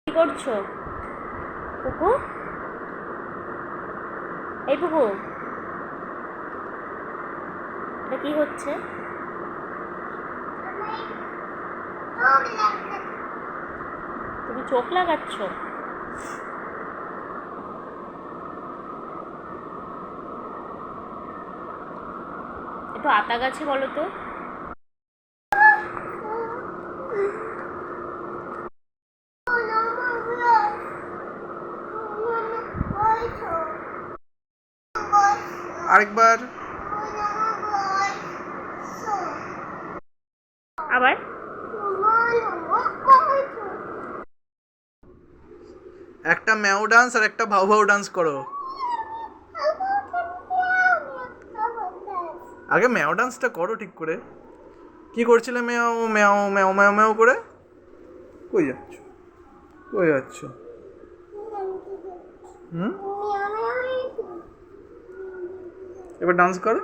কি করছো পুকু? এই পুকু, এটা কি হচ্ছে? তুমি চোখ লাগাচ্ছ? একটু আতা গাছে বলো তো। আরেকবার। আবার একটা ম্যাও ডান্স আর একটা ভাউ ভাউ ডান্স করো। আগে ম্যাও ডান্সটা করো ঠিক করে। কি করছিলে ম্যাও ম্যাও ম্যাও ম্যাও ম্যাও করে? কই যাচ্ছ? কই যাচ্ছ? হুম, এবার ডান্স করো।